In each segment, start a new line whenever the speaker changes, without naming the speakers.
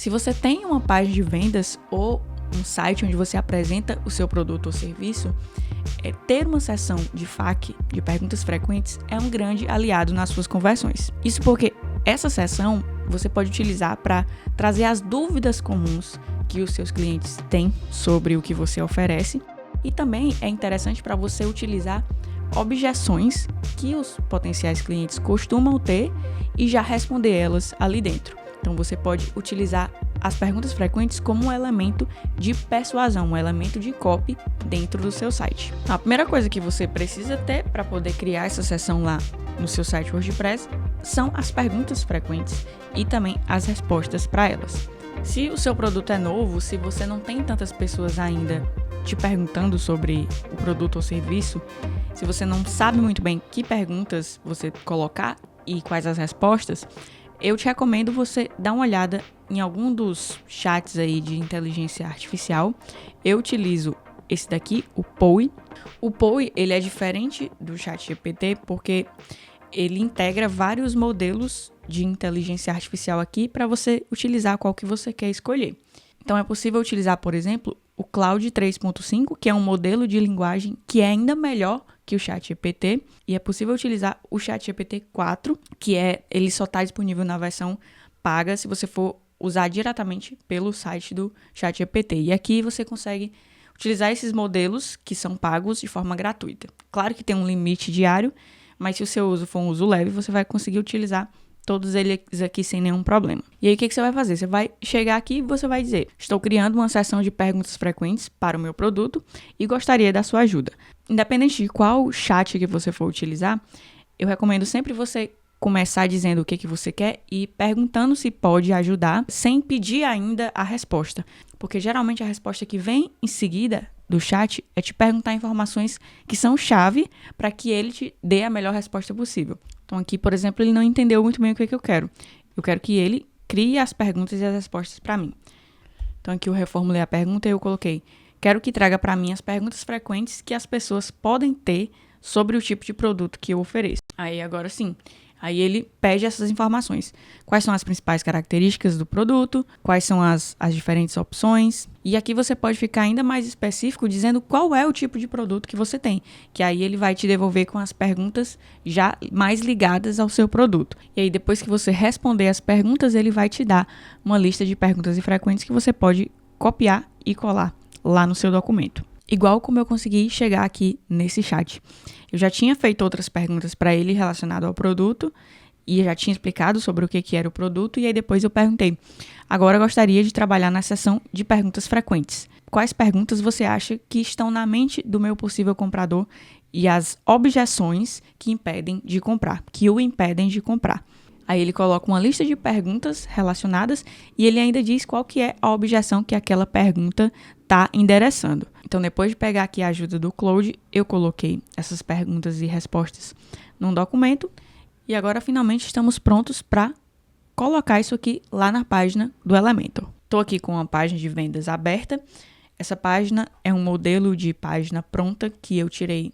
Se você tem uma página de vendas ou um site onde você apresenta o seu produto ou serviço, ter uma seção de FAQ, de perguntas frequentes, é um grande aliado nas suas conversões. Isso porque essa seção você pode utilizar para trazer as dúvidas comuns que os seus clientes têm sobre o que você oferece, e também é interessante para você utilizar objeções que os potenciais clientes costumam ter e já responder elas ali dentro. Então você pode utilizar as perguntas frequentes como um elemento de persuasão, um elemento de copy dentro do seu site. A primeira coisa que você precisa ter para poder criar essa seção lá no seu site WordPress são as perguntas frequentes e também as respostas para elas. Se o seu produto é novo, se você não tem tantas pessoas ainda te perguntando sobre o produto ou serviço, se você não sabe muito bem que perguntas você colocar e quais as respostas, eu te recomendo você dar uma olhada em algum dos chats aí de inteligência artificial. Eu utilizo esse daqui, o Poe. O Poe, ele é diferente do ChatGPT porque ele integra vários modelos de inteligência artificial aqui para você utilizar qual que você quer escolher. Então é possível utilizar, por exemplo, o Claude 3.5, que é um modelo de linguagem que é ainda melhor que o ChatGPT, e é possível utilizar o ChatGPT 4, que ele só está disponível na versão paga se você for usar diretamente pelo site do ChatGPT. E aqui você consegue utilizar esses modelos que são pagos de forma gratuita. Claro que tem um limite diário, mas se o seu uso for um uso leve, você vai conseguir utilizar todos eles aqui sem nenhum problema. E aí, o que você vai fazer? Você vai chegar aqui e você vai dizer: estou criando uma seção de perguntas frequentes para o meu produto e gostaria da sua ajuda. Independente de qual chat que você for utilizar, eu recomendo sempre você começar dizendo o que você quer e perguntando se pode ajudar, sem pedir ainda a resposta. Porque geralmente a resposta que vem em seguida do chat é te perguntar informações que são chave para que ele te dê a melhor resposta possível. Então aqui, por exemplo, ele não entendeu muito bem o que eu quero. Eu quero que ele crie as perguntas e as respostas para mim. Então aqui eu reformulei a pergunta e eu coloquei: quero que traga para mim as perguntas frequentes que as pessoas podem ter sobre o tipo de produto que eu ofereço. Aí agora sim, aí ele pede essas informações. Quais são as principais características do produto, quais são as diferentes opções. E aqui você pode ficar ainda mais específico dizendo qual é o tipo de produto que você tem, que aí ele vai te devolver com as perguntas já mais ligadas ao seu produto. E aí depois que você responder as perguntas, ele vai te dar uma lista de perguntas e frequentes que você pode copiar e colar lá no seu documento. Igual como eu consegui chegar aqui nesse chat. Eu já tinha feito outras perguntas para ele relacionado ao produto e já tinha explicado sobre o que era o produto, e aí depois eu perguntei: agora eu gostaria de trabalhar na seção de perguntas frequentes. Quais perguntas você acha que estão na mente do meu possível comprador e as objeções que o impedem de comprar? Aí ele coloca uma lista de perguntas relacionadas e ele ainda diz qual que é a objeção que aquela pergunta está endereçando. Então, depois de pegar aqui a ajuda do Claude, eu coloquei essas perguntas e respostas num documento e agora finalmente estamos prontos para colocar isso aqui lá na página do Elementor. Estou aqui com uma página de vendas aberta. Essa página é um modelo de página pronta que eu tirei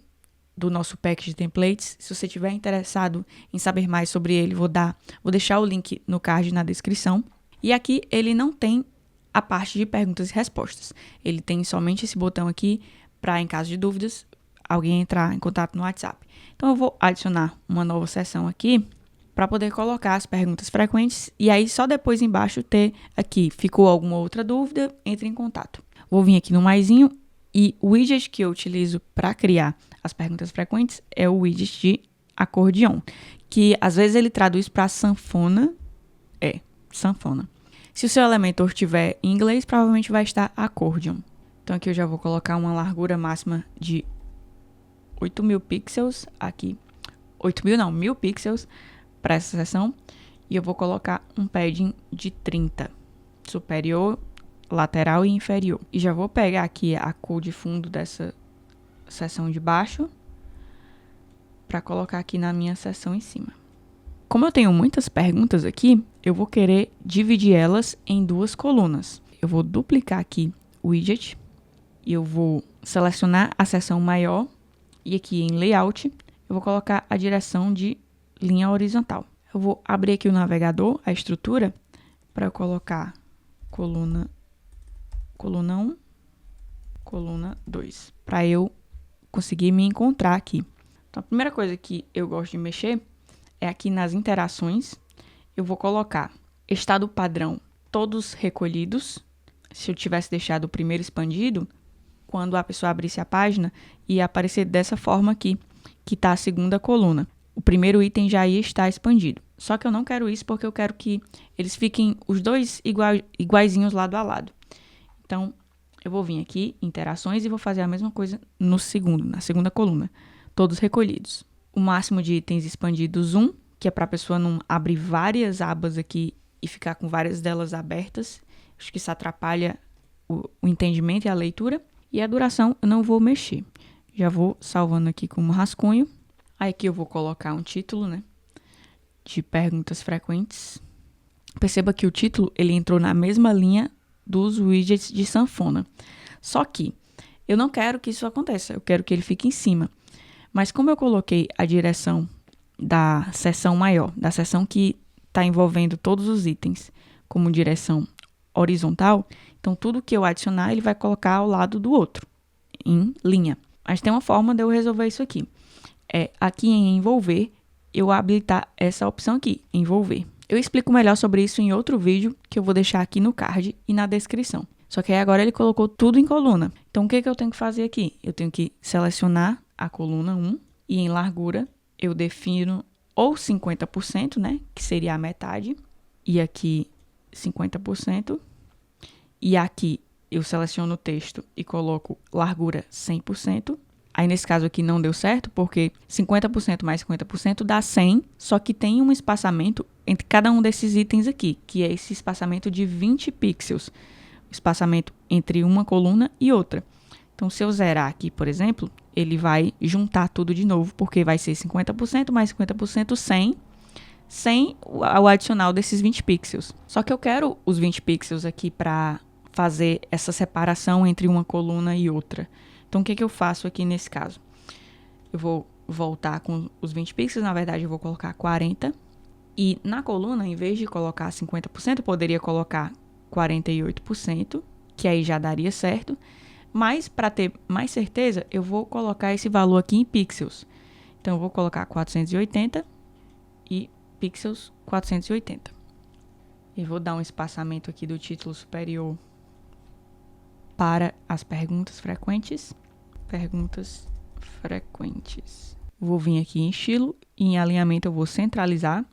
do nosso pack de templates. Se você estiver interessado em saber mais sobre ele, vou deixar o link no card na descrição. E aqui ele não tem a parte de perguntas e respostas. Ele tem somente esse botão aqui para, em caso de dúvidas, alguém entrar em contato no WhatsApp. Então eu vou adicionar uma nova seção aqui para poder colocar as perguntas frequentes e aí só depois embaixo ter aqui: ficou alguma outra dúvida, entre em contato. Vou vir aqui no maisinho e o widget que eu utilizo para criar as perguntas frequentes é o widget de acordeon, que às vezes ele traduz para sanfona. Sanfona. Se o seu Elementor tiver em inglês, provavelmente vai estar accordion. Então aqui eu já vou colocar uma largura máxima de 8.000 pixels aqui. 1.000 pixels para essa seção. E eu vou colocar um padding de 30. Superior, lateral e inferior. E já vou pegar aqui a cor de fundo dessa seção de baixo para colocar aqui na minha seção em cima. Como eu tenho muitas perguntas aqui, eu vou querer dividir elas em duas colunas. Eu vou duplicar aqui o widget e eu vou selecionar a seção maior e aqui em layout eu vou colocar a direção de linha horizontal. Eu vou abrir aqui o navegador, a estrutura, para eu colocar coluna 1, coluna 2, para eu conseguir me encontrar aqui. Então, a primeira coisa que eu gosto de mexer é aqui nas interações. Eu vou colocar estado padrão, todos recolhidos. Se eu tivesse deixado o primeiro expandido, quando a pessoa abrisse a página, ia aparecer dessa forma aqui, que está a segunda coluna. O primeiro item já ia estar expandido. Só que eu não quero isso porque eu quero que eles fiquem os dois iguaizinhos lado a lado. Então, eu vou vir aqui, interações, e vou fazer a mesma coisa na segunda coluna. Todos recolhidos. O máximo de itens expandidos 1, que é para a pessoa não abrir várias abas aqui e ficar com várias delas abertas. Acho que isso atrapalha o entendimento e a leitura. E a duração eu não vou mexer. Já vou salvando aqui como rascunho. Aí aqui eu vou colocar um título, né? De perguntas frequentes. Perceba que o título ele entrou na mesma linha dos widgets de sanfona. Só que eu não quero que isso aconteça. Eu quero que ele fique em cima. Mas como eu coloquei a direção da seção maior, da seção que está envolvendo todos os itens, como direção horizontal, então tudo que eu adicionar, ele vai colocar ao lado do outro, em linha. Mas tem uma forma de eu resolver isso aqui. Aqui em envolver, eu habilitar essa opção aqui, envolver. Eu explico melhor sobre isso em outro vídeo, que eu vou deixar aqui no card e na descrição. Só que aí agora ele colocou tudo em coluna. Então o que eu tenho que fazer aqui? Eu tenho que selecionar a coluna 1 e em largura eu defino ou 50%, né, que seria a metade, e aqui 50%, e aqui eu seleciono o texto e coloco largura 100%. Aí nesse caso aqui não deu certo, porque 50% mais 50% dá 100, só que tem um espaçamento entre cada um desses itens aqui, que é esse espaçamento de 20 pixels, espaçamento entre uma coluna e outra. Então, se eu zerar aqui, por exemplo, ele vai juntar tudo de novo, porque vai ser 50% mais 50%, 100, sem o adicional desses 20 pixels. Só que eu quero os 20 pixels aqui para fazer essa separação entre uma coluna e outra. Então, o que eu faço aqui nesse caso? Eu vou voltar com os 20 pixels, na verdade eu vou colocar 40. E na coluna, em vez de colocar 50%, eu poderia colocar 48%, que aí já daria certo. Mas, para ter mais certeza, eu vou colocar esse valor aqui em pixels. Então, eu vou colocar 480 e pixels 480. E vou dar um espaçamento aqui do título superior para as perguntas frequentes. Perguntas frequentes. Vou vir aqui em estilo e em alinhamento eu vou centralizar.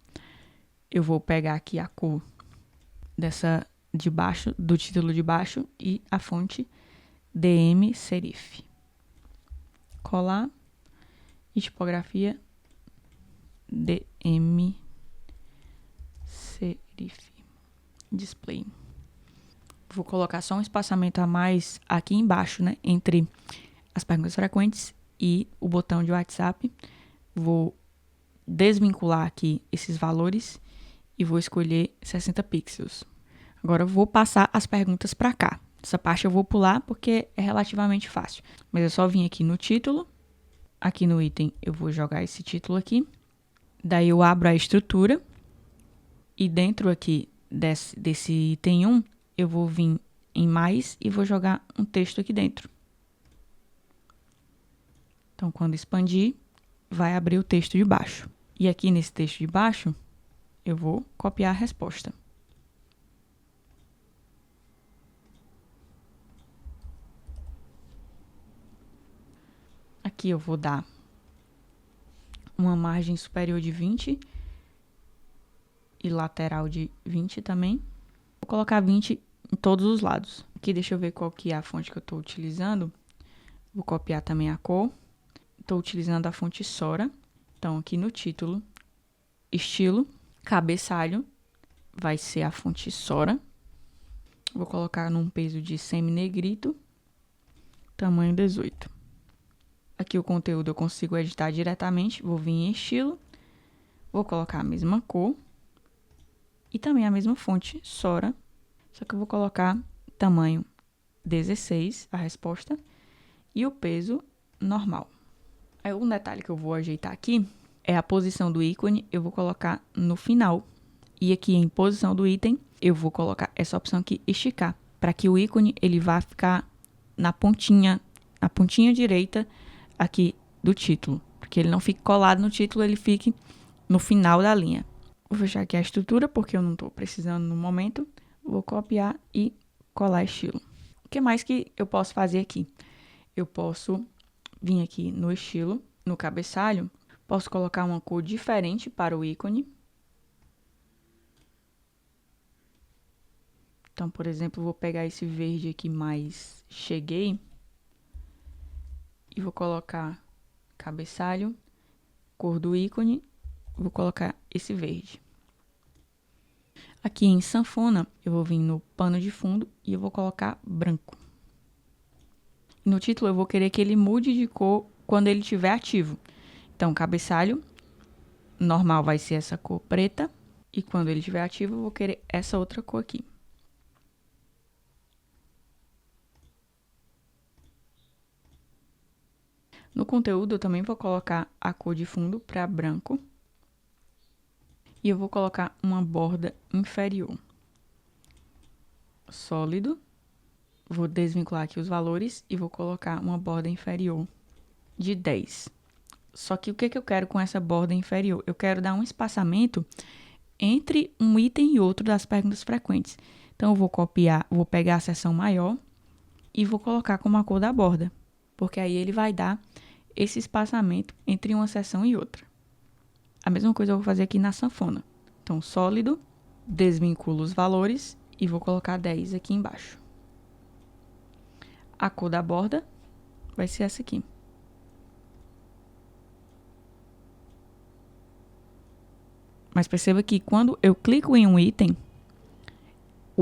Eu vou pegar aqui a cor dessa de baixo, do título de baixo e a fonte DM Serif. Colar e tipografia DM Serif. Display. Vou colocar só um espaçamento a mais aqui embaixo, né? Entre as perguntas frequentes e o botão de WhatsApp. Vou desvincular aqui esses valores e vou escolher 60 pixels. Agora eu vou passar as perguntas para cá. Essa parte eu vou pular porque é relativamente fácil. Mas eu só vim aqui no título. Aqui no item eu vou jogar esse título aqui. Daí eu abro a estrutura. E dentro aqui desse item 1, eu vou vir em mais e vou jogar um texto aqui dentro. Então, quando expandir, vai abrir o texto de baixo. E aqui nesse texto de baixo, eu vou copiar a resposta. Aqui eu vou dar uma margem superior de 20 e lateral de 20 também. Vou colocar 20 em todos os lados. Aqui deixa eu ver qual que é a fonte que eu estou utilizando. Vou copiar também a cor. Estou utilizando a fonte Sora. Então, aqui no título, estilo, cabeçalho, vai ser a fonte Sora. Vou colocar num peso de semi-negrito, tamanho 18. Aqui o conteúdo eu consigo editar diretamente. Vou vir em estilo. Vou colocar a mesma cor. E também a mesma fonte, Sora. Só que eu vou colocar tamanho 16, a resposta. E o peso normal. Aí um detalhe que eu vou ajeitar aqui é a posição do ícone. Eu vou colocar no final E aqui em posição do item, eu vou colocar essa opção aqui, esticar, para que o ícone ele vá ficar na pontinha direita aqui do título, para que ele não fique colado no título, ele fique no final da linha. Vou fechar aqui a estrutura, porque eu não estou precisando no momento. Vou copiar e colar estilo. O que mais que eu posso fazer aqui? Eu posso vir aqui no estilo, no cabeçalho, posso colocar uma cor diferente para o ícone. Então, por exemplo, vou pegar esse verde aqui mais cheguei e vou colocar cabeçalho, cor do ícone, vou colocar esse verde. Aqui em sanfona, eu vou vir no pano de fundo e eu vou colocar branco. No título, eu vou querer que ele mude de cor quando ele estiver ativo. Então, cabeçalho normal vai ser essa cor preta. E quando ele estiver ativo, eu vou querer essa outra cor aqui. No conteúdo, eu também vou colocar a cor de fundo para branco. E eu vou colocar uma borda inferior. Sólido. Vou desvincular aqui os valores e vou colocar uma borda inferior de 10. Só que o que eu quero com essa borda inferior? Eu quero dar um espaçamento entre um item e outro das perguntas frequentes. Então, eu vou copiar, vou pegar a seção maior e vou colocar como a cor da borda. Porque aí ele vai dar esse espaçamento entre uma seção e outra. A mesma coisa eu vou fazer aqui na sanfona. Então, sólido, desvinculo os valores e vou colocar 10 aqui embaixo. A cor da borda vai ser essa aqui. Mas perceba que quando eu clico em um item,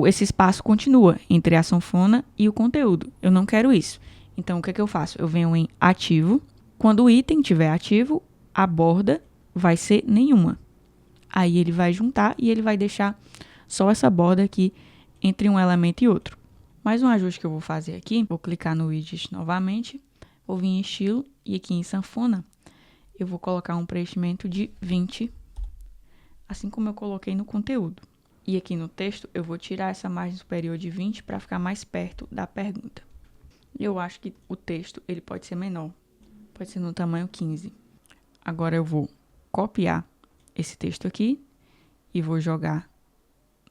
esse espaço continua entre a sanfona e o conteúdo. Eu não quero isso. Então, o que eu faço? Eu venho em ativo. Quando o item estiver ativo, a borda vai ser nenhuma. Aí ele vai juntar e ele vai deixar só essa borda aqui entre um elemento e outro. Mais um ajuste que eu vou fazer aqui, vou clicar no widget novamente, vou vir em estilo e aqui em sanfona, eu vou colocar um preenchimento de 20, assim como eu coloquei no conteúdo. E aqui no texto, eu vou tirar essa margem superior de 20 para ficar mais perto da pergunta. Eu acho que o texto ele pode ser menor, pode ser no tamanho 15. Agora eu vou copiar esse texto aqui e vou jogar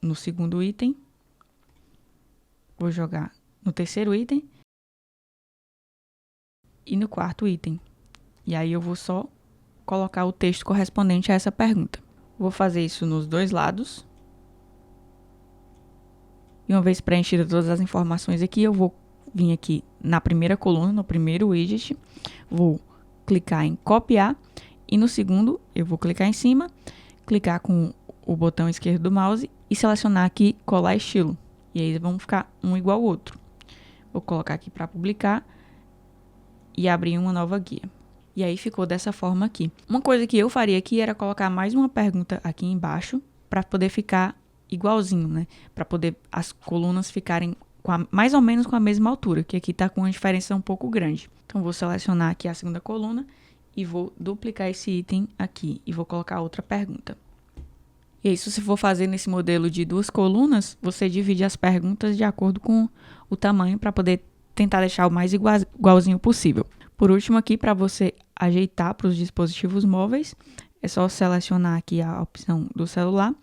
no segundo item. Vou jogar no terceiro item e no quarto item. E aí eu vou só colocar o texto correspondente a essa pergunta. Vou fazer isso nos dois lados. E uma vez preenchidas todas as informações aqui, eu vou vir aqui na primeira coluna, no primeiro widget. Vou clicar em copiar. E no segundo, eu vou clicar em cima, clicar com o botão esquerdo do mouse e selecionar aqui colar estilo. E aí vão ficar um igual ao outro. Vou colocar aqui para publicar e abrir uma nova guia. E aí ficou dessa forma aqui. Uma coisa que eu faria aqui era colocar mais uma pergunta aqui embaixo para poder ficar igualzinho, né? Para poder as colunas ficarem mais ou menos com a mesma altura, que aqui está com uma diferença um pouco grande. Então, vou selecionar aqui a segunda coluna e vou duplicar esse item aqui e vou colocar outra pergunta. E aí, se você for fazer nesse modelo de duas colunas, você divide as perguntas de acordo com o tamanho para poder tentar deixar o mais igualzinho possível. Por último aqui, para você ajeitar para os dispositivos móveis, é só selecionar aqui a opção do celular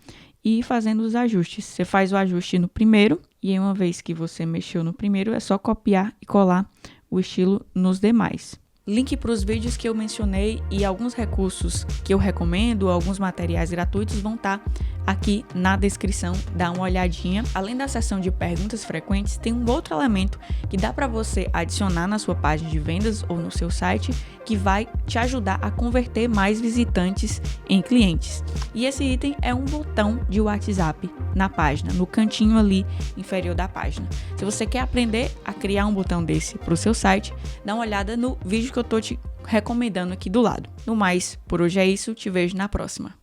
e ir fazendo os ajustes. Você faz o ajuste no primeiro e uma vez que você mexeu no primeiro, é só copiar e colar o estilo nos demais. Link para os vídeos que eu mencionei e alguns recursos que eu recomendo, alguns materiais gratuitos vão estar aqui na descrição, dá uma olhadinha. Além da seção de perguntas frequentes, tem um outro elemento que dá para você adicionar na sua página de vendas ou no seu site, que vai te ajudar a converter mais visitantes em clientes. E esse item é um botão de WhatsApp na página, no cantinho ali inferior da página. Se você quer aprender a criar um botão desse para o seu site, dá uma olhada no vídeo que eu estou te recomendando aqui do lado. No mais, por hoje é isso, te vejo na próxima.